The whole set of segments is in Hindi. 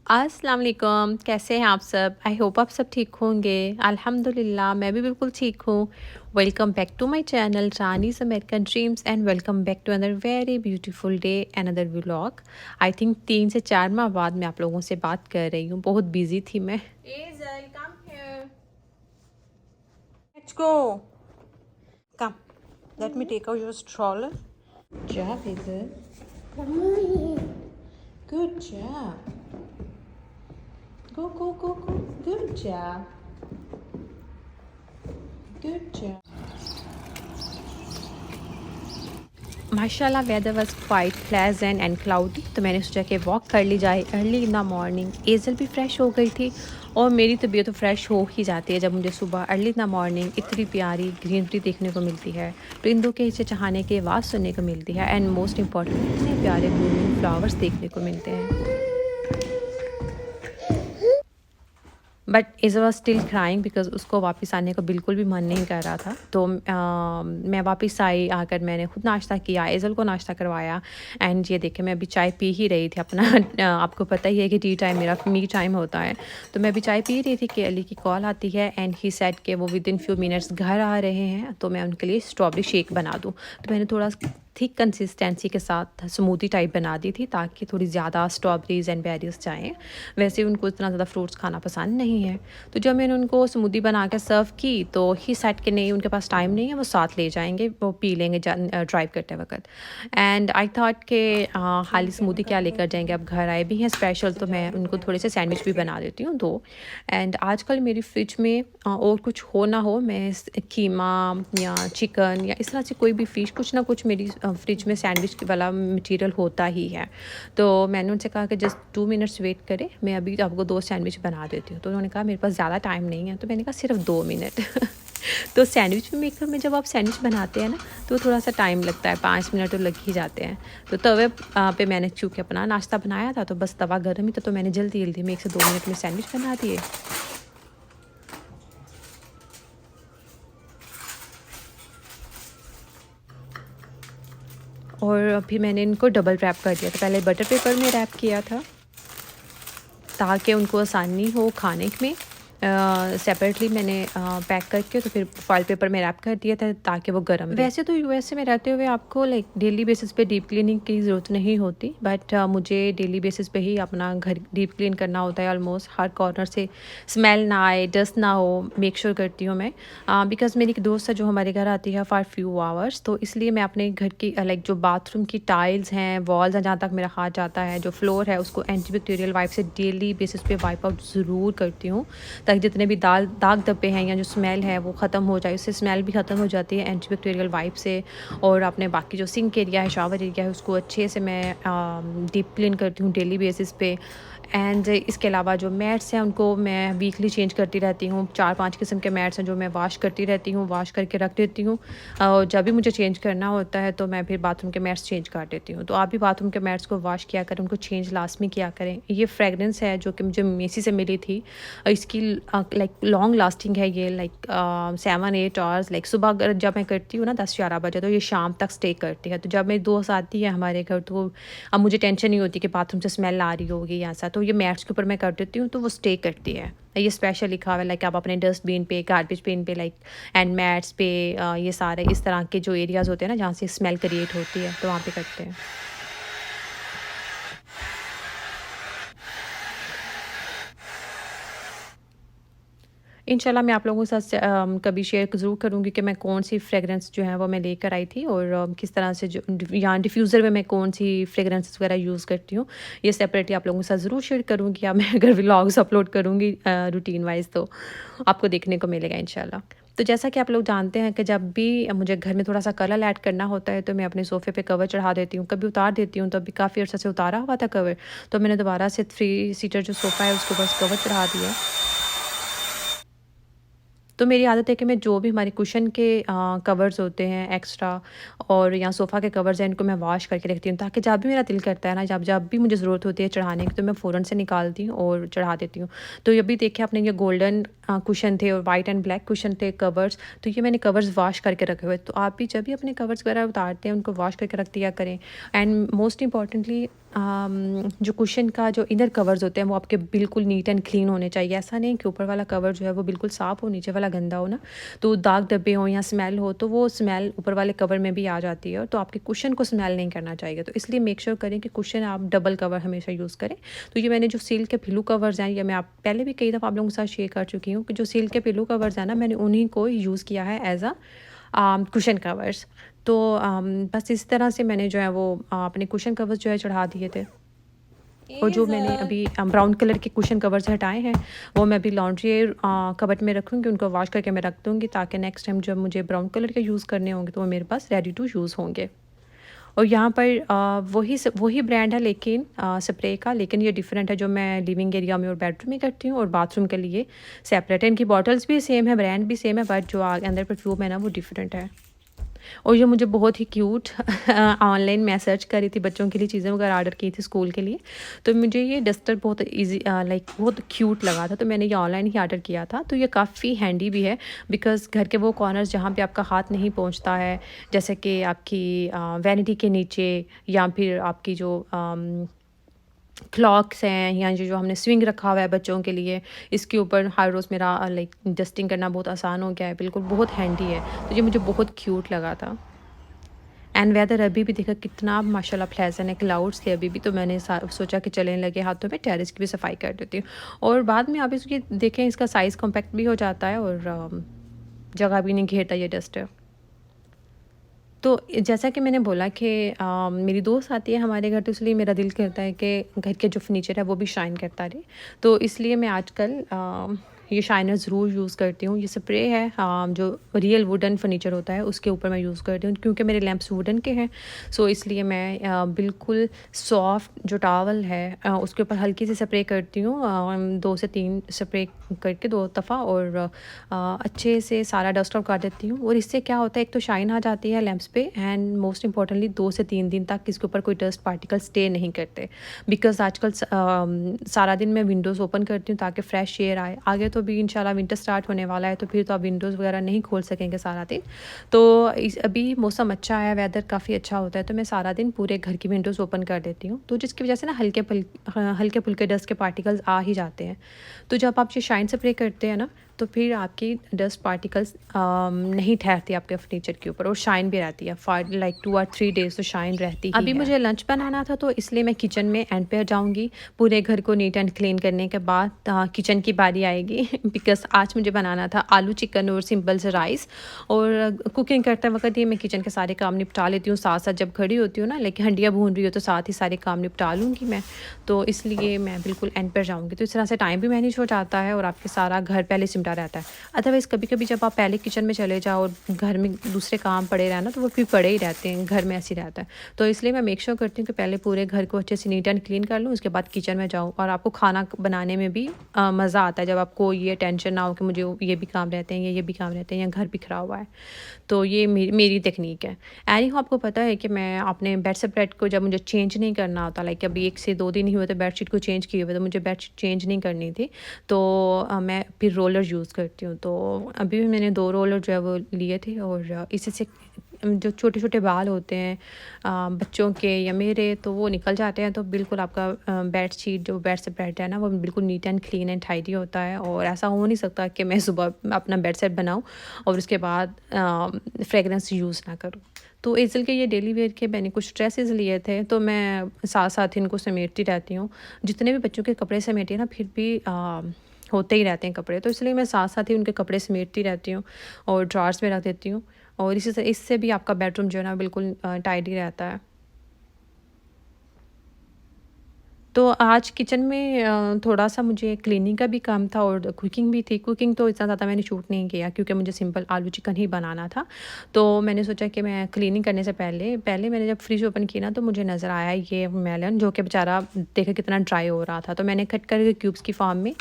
अस्सलाम वालेकुम, कैसे हैं आप सब? आई होप आप सब ठीक होंगे। अल्हम्दुलिल्लाह मैं भी बिल्कुल ठीक हूँ। Welcome back to my channel Rani's American Dreams and welcome back to another very beautiful day another vlog. I think 3 से 4 माह बाद मैं आप लोगों से बात कर रही हूँ। बहुत बिज़ी थी मैं। Hazel, come here. Let's go. Come. Let me take out your stroller. Good job, Hazel. Good job. Go, go, go, go. Good job. Good job. माशाल्लाह weather was quite pleasant and cloudy, तो मैंने सोचा कि वॉक कर ली जाए अर्ली इन द मॉर्निंग। एजल भी फ्रेश हो गई थी और मेरी तबीयत तो फ्रेश हो ही जाती है जब मुझे सुबह अर्ली इन द मॉर्निंग इतनी प्यारी ग्रीनरी देखने को मिलती है, परिंदों के चहचहाने की आवाज़ सुनने को मिलती है एंड मोस्ट इम्पॉर्टेंट इतने प्यारे ब्लूमिंग फ्लावर्स देखने को मिलते हैं। But is was still crying because उसको वापस आने को बिल्कुल भी मन नहीं कर रहा था। तो मैं वापस आई, आकर मैंने खुद नाश्ता किया, एज़ल को नाश्ता करवाया एंड ये देखे मैं अभी चाय पी ही रही थी अपना आपको पता ही है कि टी टाइम मेरा मी टाइम होता है। तो मैं अभी चाय पी रही थी कि अली की कॉल आती है एंड ही सेड कि वो विद इन फ्यू मिनट्स घर आ रहे हैं, तो मैं उनके लिए स्ट्रॉबेरी शेक बना दूँ। तो मैंने थोड़ा थिक कंसिस्टेंसी के साथ स्मूदी टाइप बना दी थी ताकि थोड़ी ज़्यादा स्ट्रॉबेरीज़ एंड बेरीज जाएँ। वैसे उनको इतना ज़्यादा फ्रूट्स खाना पसंद नहीं है। तो जब मैंने उनको स्मूदी बना के सर्व की तो ही सेट कि नहीं उनके पास टाइम नहीं है, वो साथ ले जाएंगे, वो पी लेंगे ड्राइव करते वक्त। एंड आई थॉट कि खाली स्मूदी क्या लेकर जाएंगे, अब घर आए भी हैं स्पेशल, तो मैं उनको थोड़े से सैंडविच भी बना देती हूँ दो। एंड आजकल मेरी फ्रिज में और कुछ हो ना हो, मैं कीमा या चिकन या इस तरह से कोई भी फ़िश कुछ ना कुछ मेरी फ्रिज में सैंडविच वाला मटेरियल होता ही है। तो मैंने उनसे कहा कि जस्ट 2 मिनट्स वेट करें, मैं अभी आपको 2 सैंडविच बना देती हूँ। तो उन्होंने कहा मेरे पास ज़्यादा टाइम नहीं है, तो मैंने कहा सिर्फ 2 मिनट। तो सैंडविच मेकर में जब आप सैंडविच बनाते हैं ना, तो थोड़ा सा टाइम लगता है, 5 मिनट तो लग ही जाते हैं। तो तवे पे मैंने चूँकि अपना नाश्ता बनाया था, तो बस तवा गर्म ही था, तो मैंने जल्दी जल्दी में 1 से 2 मिनट में सैंडविच बना दिए। और फिर मैंने इनको डबल रैप कर दिया था। पहले बटर पेपर में रैप किया था ताकि उनको आसानी हो खाने में। सेपरेटली मैंने पैक करके तो फिर फॉइल पेपर में रैप कर दिया था ताकि वो गर्म रहे। वैसे तो यूएसए में रहते हुए आपको लाइक डेली बेसिस पे डीप क्लीनिंग की ज़रूरत नहीं होती, बट मुझे डेली बेसिस पे ही अपना घर डीप क्लीन करना होता है। ऑलमोस्ट हर कॉर्नर से स्मेल ना आए, डस्ट ना हो, मेक श्योर करती हूँ मैं। बिकॉज़ मेरी एक दोस्त है जो हमारे घर आती है फॉर फ्यू आवर्स, तो इसलिए मैं अपने घर की लाइक जो बाथरूम की टाइल्स हैं, वॉल्स हैं, जहाँ तक मेरा हाथ जाता है, जो फ्लोर है, उसको एंटीबैक्टीरियल वाइप से डेली बेसिस पे वाइप आउट ज़रूर करती हूँ ताकि जितने भी दाग धब्बे हैं या जो स्मेल है वो ख़त्म हो जाए। उससे स्मेल भी ख़त्म हो जाती है एंटीबैक्टीरियल वाइप से। और अपने बाकी जो सिंक एरिया है, शावर एरिया है, उसको अच्छे से मैं डीप क्लीन करती हूँ डेली बेसिस पे। एंड इसके अलावा जो मैट्स हैं उनको मैं वीकली चेंज करती रहती हूँ। 4-5 किस्म के मैट्स हैं जो मैं वॉश करती रहती हूँ, वॉश करके रख देती हूँ। जब भी मुझे चेंज करना होता है तो मैं फिर बाथरूम के मैट्स चेंज कर देती हूँ। तो आप भी बाथरूम के मैट्स को वॉश किया करें, उनको चेंज लाजमी किया करें। ये फ्रेगरेंस है जो कि मुझे मेसी से मिली थी। इसकी लाइक लॉन्ग लास्टिंग है ये, लाइक 7-8 आवर्स। लाइक सुबह अगर जब मैं करती हूँ ना 10-11 बजे, तो ये शाम तक स्टे करती है। तो जब मेरी दोस्त आती है हमारे घर, तो अब मुझे टेंशन नहीं होती कि बाथरूम से स्मेल आ रही होगी या ऐसा, तो ये मैट्स के ऊपर मैं कर देती हूँ तो वो स्टे करती है। ये स्पेशल लिखा हुआ है लाइक आप अपने डस्टबिन पे, गार्बेज बिन पे, लाइक एंड मैट्स पे, ये सारे इस तरह के जो एरियाज़ होते हैं ना जहाँ से स्मेल क्रिएट होती है, तो वहाँ पे करते हैं। इंशाल्लाह मैं आप लोगों के साथ कभी शेयर ज़रूर करूँगी कि मैं कौन सी फ्रेगरेंस जो है वो मैं लेकर आई थी और किस तरह से जो यहाँ डिफ्यूज़र में मैं कौन सी फ्रेगरेंसेस वगैरह यूज़ करती हूँ। ये सेपरेटली आप लोगों के साथ ज़रूर शेयर करूँगी, या मैं अगर व्लॉग्स अपलोड करूँगी रूटीन वाइज, तो आपको देखने को मिलेगा इंशाल्लाह। तो जैसा कि आप लोग जानते हैं कि जब भी मुझे घर में थोड़ा सा कलर ऐड करना होता है तो मैं अपने सोफ़े पे कवर चढ़ा देती हूँ, कभी उतार देती हूँ। तो अभी काफ़ी अर्सा से उतारा हुआ था कवर, तो मैंने दोबारा से 3 सीटर जो सोफ़ा है उसको बस कवर चढ़ा दिया। तो मेरी आदत है कि मैं जो भी हमारे कुशन के कवर्स होते हैं एक्स्ट्रा और या सोफ़ा के कवर्स हैं, इनको मैं वॉश करके रखती हूँ ताकि जब भी मेरा दिल करता है ना, जब जब भी मुझे ज़रूरत होती है चढ़ाने की, तो मैं फ़ौरन से निकालती हूँ और चढ़ा देती हूँ। तो ये भी देखिए आपने, ये गोल्डन कुशन थे और वाइट एंड ब्लैक कुशन थे कवर्स, तो ये मैंने कवर्स वॉश करके रखे हुए। तो आप भी जब भी अपने कवर्स वगैरह उतारते हैं उनको वॉश करके रख दिया करें। एंड मोस्ट इम्पॉर्टेंटली जो कुशन का जो इनर कवर्स होते हैं वो आपके बिल्कुल नीट एंड क्लीन होने चाहिए। ऐसा नहीं कि ऊपर वाला कवर जो है वो बिल्कुल साफ़ हो, नीचे वाला गंदा हो ना, तो दाग धब्बे हों या स्मेल हो तो वो स्मेल ऊपर वाले कवर में भी आ जाती है, तो आपके कुशन को स्मेल नहीं करना चाहिए। तो इसलिए मेक श्योर करें कि कुशन आप डबल कवर हमेशा यूज़ करें। तो ये मैंने जो सिल्क के पिलो कवर्स हैं, ये मैं आप पहले भी कई दफ़ा आप लोगों के साथ शेयर कर चुकी हूँ कि जो सिल्क के पिलो कवर्स हैं ना, मैंने उन्हीं को यूज़ किया है एज अ कुशन कवर्स। तो बस इस तरह से मैंने जो है वो अपने कुशन कवर्स जो है चढ़ा दिए थे। और जो मैंने अभी ब्राउन कलर के कुशन कवर्स हटाए हैं वो मैं अभी लॉन्ड्री कबर्ड में रखूँगी, उनको वॉश करके मैं रख दूँगी ताकि नेक्स्ट टाइम जब मुझे ब्राउन कलर के यूज़ करने होंगे तो वो मेरे पास रेडी टू यूज़ होंगे। और यहाँ पर वही ब्रांड है लेकिन स्प्रे का, लेकिन ये डिफरेंट है जो मैं लिविंग एरिया में और बेडरूम में करती हूँ और बाथरूम के लिए सेपरेट है। इनकी बॉटल्स भी सेम है, ब्रांड भी सेम है, बट जो अंदर परफ्यूम है ना वो डिफरेंट है। और ये मुझे बहुत ही क्यूट ऑनलाइन मैं सर्च कर रही थी, बच्चों के लिए चीज़ें वगैरह ऑर्डर की थी स्कूल के लिए, तो मुझे ये डस्टर बहुत ईजी लाइक बहुत क्यूट लगा था, तो मैंने ये ऑनलाइन ही ऑर्डर किया था। तो ये काफ़ी हैंडी भी है बिकॉज़ घर के वो कॉर्नर्स जहाँ पे आपका हाथ नहीं पहुँचता है, जैसे कि आपकी वैनिटी के नीचे या फिर आपकी जो क्लॉक्स हैं या जो हमने स्विंग रखा हुआ है बच्चों के लिए, इसके ऊपर हर रोज़ मेरा लाइक डस्टिंग करना बहुत आसान हो गया है, बिल्कुल बहुत हैंडी है। तो ये मुझे बहुत क्यूट लगा था। एंड वेदर अभी भी देखा कितना माशाल्लाह प्लेजेंट है, क्लाउड्स थे अभी भी, तो मैंने सोचा कि चलने लगे हाथों में टेरेस की भी सफाई कर देती हूँ। और बाद में आप इसकी देखें, इसका साइज़ कॉम्पैक्ट भी हो जाता है और जगह भी नहीं घेरता ये डस्टर। तो जैसा कि मैंने बोला कि मेरी दोस्त आती है हमारे घर, तो इसलिए मेरा दिल करता है कि घर के जो फर्नीचर है वो भी शाइन करता रहे। तो इसलिए मैं आजकल ये शाइनर ज़रूर यूज़ करती हूँ। ये स्प्रे है जो रियल वुडन फर्नीचर होता है उसके ऊपर मैं यूज़ करती हूँ, क्योंकि मेरे लैंप्स वुडन के हैं। सो इसलिए मैं बिल्कुल सॉफ्ट जो टॉवल है उसके ऊपर हल्की सी स्प्रे करती हूँ, 2 से 3 स्प्रे करके 2 दफ़ा, और अच्छे से सारा डस्ट आउट कर देती हूँ। और इससे क्या होता है, एक तो शाइन आ जाती है लैंप्स पे, एंड मोस्ट इंपॉर्टेंटली 2 से 3 दिन तक इसके ऊपर कोई डस्ट पार्टिकल स्टे नहीं करते। बिकॉज़ आजकल सारा दिन मैं विंडोज़ ओपन करती हूँ ताकि फ्रेश एयर आए। आगे तो भी इंशाल्लाह विंटर स्टार्ट होने वाला है, तो फिर तो आप विंडोज़ वगैरह नहीं खोल सकेंगे सारा दिन। तो अभी मौसम अच्छा है, वेदर काफ़ी अच्छा होता है, तो मैं सारा दिन पूरे घर की विंडोज़ ओपन कर देती हूँ, तो जिसकी वजह से ना हल्के फुल्के डस्ट के पार्टिकल्स आ ही जाते हैं। तो जब आप ये शाइन स्प्रे करते हैं ना, तो फिर आपकी डस्ट पार्टिकल्स नहीं ठहरती आपके फर्नीचर के ऊपर, और शाइन भी रहती है फॉर लाइक 2 और 3 डेज़, तो शाइन रहती ही अभी है। मुझे लंच बनाना था, तो इसलिए मैं किचन में एंड पे जाऊंगी। पूरे घर को नीट एंड क्लीन करने के बाद किचन की बारी आएगी बिकॉज़ आज मुझे बनाना था आलू चिकन और सिंपल से राइस। और कुकिंग करते वक्त ही मैं किचन के सारे काम निपटा लेती हूँ, साथ साथ जब खड़ी होती हूँ ना, लेकिन हंडियाँ भून रही हो तो साथ ही सारे काम निपटा लूँगी मैं। तो इसलिए मैं बिल्कुल एंड पर जाऊँगी, तो इस तरह से टाइम भी मैनेज हो जाता है और आपके सारा घर पहले सिमटा रहता है। अदरवाइज़ कभी-कभी जब आप पहले किचन में चले जाओ और घर में दूसरे काम पड़े रहे ना, तो वो फिर पड़े ही रहते हैं, घर में ऐसे ही रहता है। तो इसलिए मैं मेक श्योर करती हूँ कि पहले पूरे घर को अच्छे से नीट एंड क्लीन कर लूँ, उसके बाद किचन में जाऊँ। और आपको खाना बनाने में भी मज़ा आता है जब आपको ये टेंशन ना हो कि मुझे ये भी काम रहते हैं या ये भी काम रहते हैं या घर बिखरा हुआ है। तो ये मेरी टेक्नीक है। एनी हो, आपको पता है कि मैं अपने बेड स्प्रेड को जब मुझे चेंज नहीं करना होता, लाइक अभी 1 से 2 दिन ही हुए थे बेडशीट को चेंज किए हुए, तो मुझे बेडशीट चेंज नहीं करनी थी, तो मैं फिर रोलर यूज़ करती हूँ। तो अभी भी मैंने 2 रोलर जो है वो लिए थे, और इसी से जो छोटे-छोटे बाल होते हैं बच्चों के या मेरे, तो वो निकल जाते हैं। तो बिल्कुल आपका बेडशीट जो बेड स्प्रेड है ना, वो बिल्कुल neat and clean and tidy होता है। और ऐसा हो नहीं सकता कि मैं सुबह अपना बेड सेट बनाऊँ और उसके बाद फ्रेगरेंस यूज़ ना करूँ। तो एज़ल के ये डेली वेयर के मैंने कुछ ड्रेसेस लिए थे, तो मैं साथ-साथ इनको समेटती रहती हूँ। जितने भी बच्चों के कपड़े समेटे ना, फिर भी होते ही रहते हैं कपड़े, तो इसलिए मैं साथ-साथ ही उनके कपड़े समेटती रहती हूँ और ड्रॉर्स में रख देती हूँ। और इससे भी आपका बेडरूम जो है ना बिल्कुल टाइडी रहता है। तो आज किचन में थोड़ा-सा मुझे क्लीनिंग का भी काम था और कुकिंग भी थी। कुकिंग तो इतना ज़्यादा मैंने शूट नहीं किया क्योंकि मुझे सिंपल आलू चिकन ही बनाना था। तो मैंने सोचा कि मैं क्लीनिंग करने से पहले मैंने जब फ्रिज ओपन की ना, तो मुझे नज़र आया ये मेलन, जो कि बेचारा देखे कितना ड्राई हो रहा था। तो मैंने कट करके क्यूब्स की फॉर्म में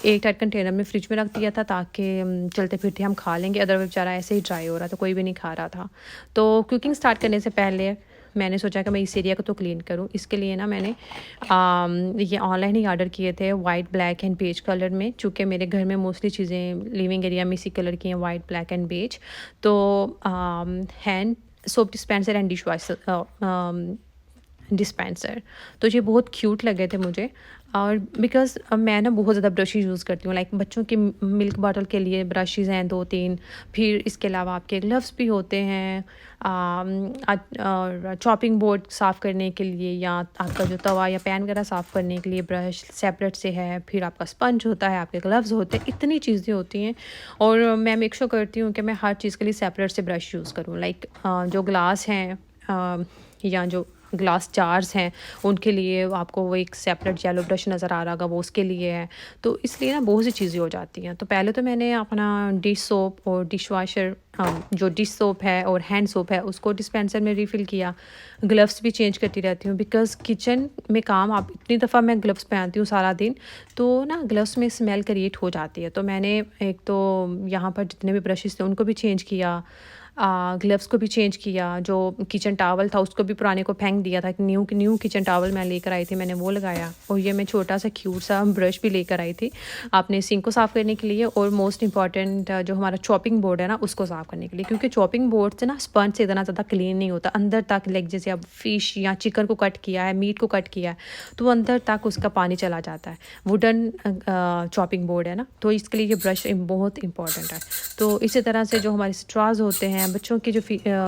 एक टाइट कंटेनर में फ्रिज में रख दिया था, ताकि चलते-फिरते हम खा लेंगे, अदरवाइज़ बेचारा ऐसे ही ड्राई हो रहा था, कोई भी नहीं खा रहा था। तो कुकिंग स्टार्ट करने से पहले मैंने सोचा कि मैं इस एरिया को तो क्लीन करूँ। इसके लिए ना मैंने ये ऑनलाइन ही ऑर्डर किए थे white, black and beige colour में, चूँकि मेरे घर में मोस्टली चीज़ें लिविंग एरिया में इसी कलर की हैं, वाइट, ब्लैक एंड बेज। तो hand soap dispenser and dish washer dispenser. तो ये बहुत क्यूट लगे थे मुझे। और बिकॉज़ मैं ना बहुत ज़्यादा ब्रशेज़ यूज़ करती हूँ, लाइक बच्चों की मिल्क बॉटल के लिए ब्रशेज़ हैं 2-3, फिर इसके अलावा आपके ग्लव्स भी होते हैं, और चॉपिंग बोर्ड साफ़ करने के लिए, या आपका जो तवा या पैन वगैरह साफ़ करने के लिए ब्रश सेपरेट से है, फिर आपका स्पंज होता है, आपके ग्लव्स होते हैं, इतनी चीज़ें होती हैं। और मैं मेक श्योर करती हूँ कि मैं हर चीज़ के लिए सेपरेट से ब्रश यूज़ करूँ, लाइक जो ग्लास हैं, या जो ग्लास जार्स हैं, उनके लिए आपको वो एक सेपरेट येलो ब्रश नज़र आ रहा होगा, वो उसके लिए है। तो इसलिए ना बहुत सी चीज़ें हो जाती हैं। तो पहले तो मैंने अपना डिश सोप और डिश वाशर, जो डिश सोप है और हैंड सोप है, उसको डिस्पेंसर में रिफ़िल किया। ग्लव्स भी चेंज करती रहती हूँ, बिकॉज़ किचन में काम, आप इतनी दफ़ा मैं ग्लव्स पहनती हूँ सारा दिन, तो ना ग्लव्स में स्मेल क्रिएट हो जाती है। तो मैंने एक तो यहाँ पर जितने भी ब्रशेज़ थे उनको भी चेंज किया, ग्लव्स को भी चेंज किया, जो किचन टॉवल था उसको भी पुराने को फेंक दिया था। न्यू न्यू किचन टॉवल मैं लेकर आई थी, मैंने वो लगाया। और ये मैं छोटा सा क्यूट सा ब्रश भी लेकर आई थी अपने सिंक को साफ़ करने के लिए, और मोस्ट इम्पॉर्टेंट जो हमारा चॉपिंग बोर्ड है ना, उसको साफ़ करने के लिए, क्योंकि चॉपिंग बोर्ड से ना स्पंज से इतना ज़्यादा क्लीन नहीं होता अंदर तक। लाइक जैसे अब फ़िश या चिकन को कट किया है, मीट को कट किया है, तो अंदर तक उसका पानी चला जाता है। वुडन चॉपिंग बोर्ड है ना, तो इसके लिए ये ब्रश बहुत इंपॉर्टेंट है। तो इसी तरह से जो हमारे स्ट्रॉज होते हैं, बच्चों की जो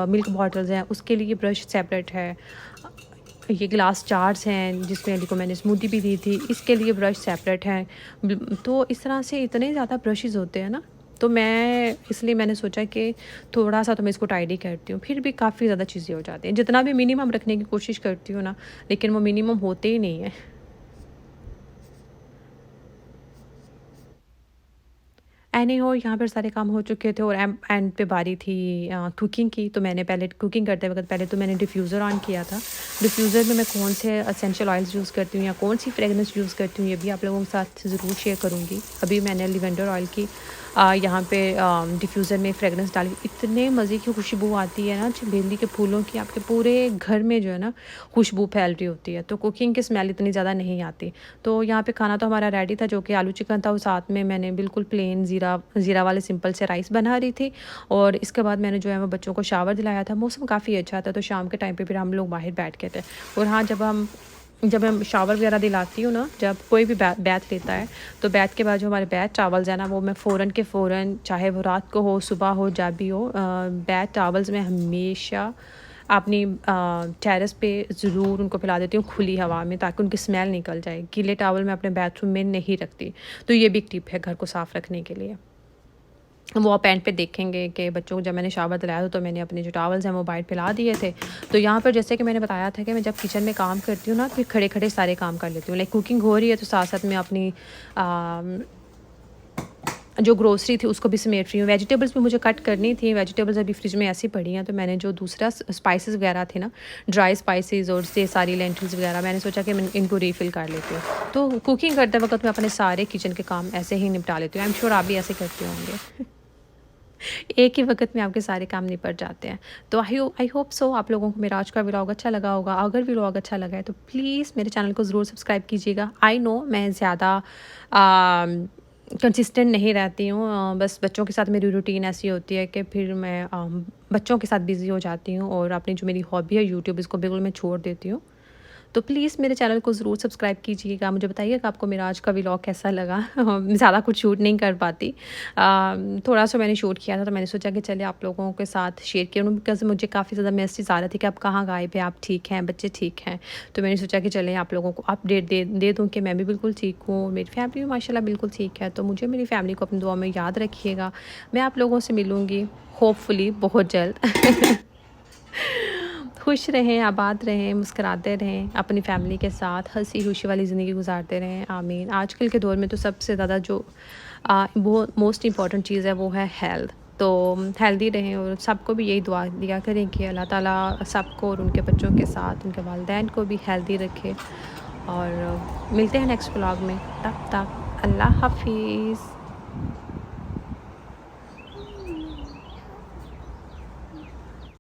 मिल्क बॉटल्स हैं, उसके लिए ब्रश सेपरेट है। ये ग्लास जार्स हैं जिसमें अली को मैंने स्मूदी भी दी थी, इसके लिए ब्रश सेपरेट हैं। तो इस तरह से इतने ज़्यादा ब्रशेज़ होते हैं ना, तो मैं इसलिए मैंने सोचा कि थोड़ा सा तो मैं इसको टाइडी करती हूँ। फिर भी काफ़ी ज़्यादा चीज़ें हो जाती हैं, जितना भी मिनिमम रखने की कोशिश करती हूँ ना, लेकिन वो मिनिमम होते ही नहीं है। एनी हो, यहाँ पर सारे काम हो चुके थे और एंड पे बारी थी कुकिंग की। तो मैंने पहले कुकिंग करते वक्त पहले तो मैंने डिफ्यूज़र ऑन किया था। डिफ्यूज़र में मैं कौन से एसेंशियल ऑयल्स यूज़ करती हूँ या कौन सी फ्रेगनेंस यूज़ करती हूँ, ये भी आप लोगों के साथ ज़रूर शेयर करूँगी। अभी मैंने लिवेंडर ऑयल की यहाँ पे डिफ्यूज़र में फ्रेगनेंस डाली, इतने मज़े की खुशबू आती है ना चमेली के फूलों की, आपके पूरे घर में जो है ना खुशबू फैल रही होती है। तो कुकिंग की स्मेल इतनी ज़्यादा नहीं आती। तो यहाँ पे खाना तो हमारा रेडी था, जो कि आलू चिकन था, और साथ में मैंने बिल्कुल प्लेन ज़ीरा ज़ीरा वाले सिंपल से राइस बना रही थी। और इसके बाद मैंने जो है वो बच्चों को शावर दिलाया था। मौसम काफ़ी अच्छा था, तो शाम के टाइम पे फिर हम लोग बाहर बैठ गए थे। और हाँ, जब मैं शावर वगैरह दिलाती हूँ ना, जब कोई भी बैथ लेता है, तो बैथ के बाद जो हमारे बैथ टॉवल्स हैं ना, वो मैं फ़ौरन के फ़ौरन, चाहे वो रात को हो, सुबह हो, जब भी हो, बैथ टॉवल्स में हमेशा अपनी टेरेस पे ज़रूर उनको फैला देती हूँ खुली हवा में, ताकि उनकी स्मेल निकल जाए। गीले टॉवल मैं अपने बाथरूम में नहीं रखती। तो ये भी एक टिप है घर को साफ़ रखने के लिए। वो आप एंड पे देखेंगे कि बच्चों को जब मैंने शावर दिलाया था, तो मैंने अपने जो टॉवल्स हैं वो बाहर फैला दिए थे। तो यहाँ पर जैसे कि मैंने बताया था कि मैं जब किचन में काम करती हूँ ना, फिर खड़े-खड़े सारे काम कर लेती हूँ। लाइक कुकिंग हो रही है तो साथ-साथ मैं अपनी जो ग्रोसरी थी उसको भी समेट रही हूँ। वेजिटेबल्स भी मुझे कट करनी थी, वेजिटेबल्स अभी फ्रिज में ऐसी पड़ी हैं, तो मैंने जो दूसरा स्पाइसेस वगैरह थे ना, ड्राई स्पाइसेस और से सारी लेंटिल्स वगैरह, मैंने सोचा कि मैं इनको रीफ़िल कर लेती हूँ। तो कुकिंग करते वक्त मैं अपने सारे किचन के काम ऐसे ही निपटा लेती हूँ। आई एम श्योर आप भी ऐसे करते होंगे। एक ही वक़्त में आपके सारे काम निपट जाते हैं। तो आई होप सो आप लोगों को मेरा आज का व्लॉग अच्छा लगा होगा। अगर व्लॉग अच्छा लगा है तो प्लीज़ मेरे चैनल को ज़रूर सब्सक्राइब कीजिएगा। आई नो मैं ज़्यादा कंसिस्टेंट नहीं रहती हूँ, बस बच्चों के साथ मेरी रूटीन ऐसी होती है कि फिर मैं बच्चों के साथ बिज़ी हो जाती हूँ, और अपनी जो मेरी हॉबी है यूट्यूब, इसको बिल्कुल मैं छोड़ देती हूँ। तो प्लीज़ मेरे चैनल को ज़रूर सब्सक्राइब कीजिएगा। मुझे बताइएगा आपको मेरा आज का व्लॉग कैसा लगा। ज़्यादा कुछ शूट नहीं कर पाती। थोड़ा-सा मैंने शूट किया था, तो मैंने सोचा कि चलिए आप लोगों के साथ शेयर किया हूँ, बिकॉज़ मुझे काफ़ी ज़्यादा मैसेज आ रहे थे कि आप कहाँ गायब हैं, आप ठीक हैं, बच्चे ठीक हैं। तो मैंने सोचा कि चलें आप लोगों को अपडेट दे दूँ कि मैं भी बिल्कुल ठीक हूँ, मेरी फैमिली भी माशाल्लाह बिल्कुल ठीक है। तो मुझे मेरी फैमिली को अपनी दुआ में याद रखिएगा। मैं आप लोगों से मिलूँगी होपफुली बहुत जल्द। खुश रहें, आबाद रहें, मुस्कुराते रहें, अपनी फैमिली के साथ हँसी-खुशी वाली ज़िंदगी गुज़ारते रहें, आमीन। आजकल के दौर में तो सबसे ज़्यादा जो वो मोस्ट इम्पॉर्टेंट चीज़ है वो है हेल्थ। तो हेल्दी रहें, और सबको भी यही दुआ दिया करें कि अल्लाह ताला सबको और उनके बच्चों के साथ उनके वालिदैन को भी हेल्दी रखे। और मिलते हैं नेक्स्ट व्लॉग में, तब तक अल्लाह हाफ़िज़।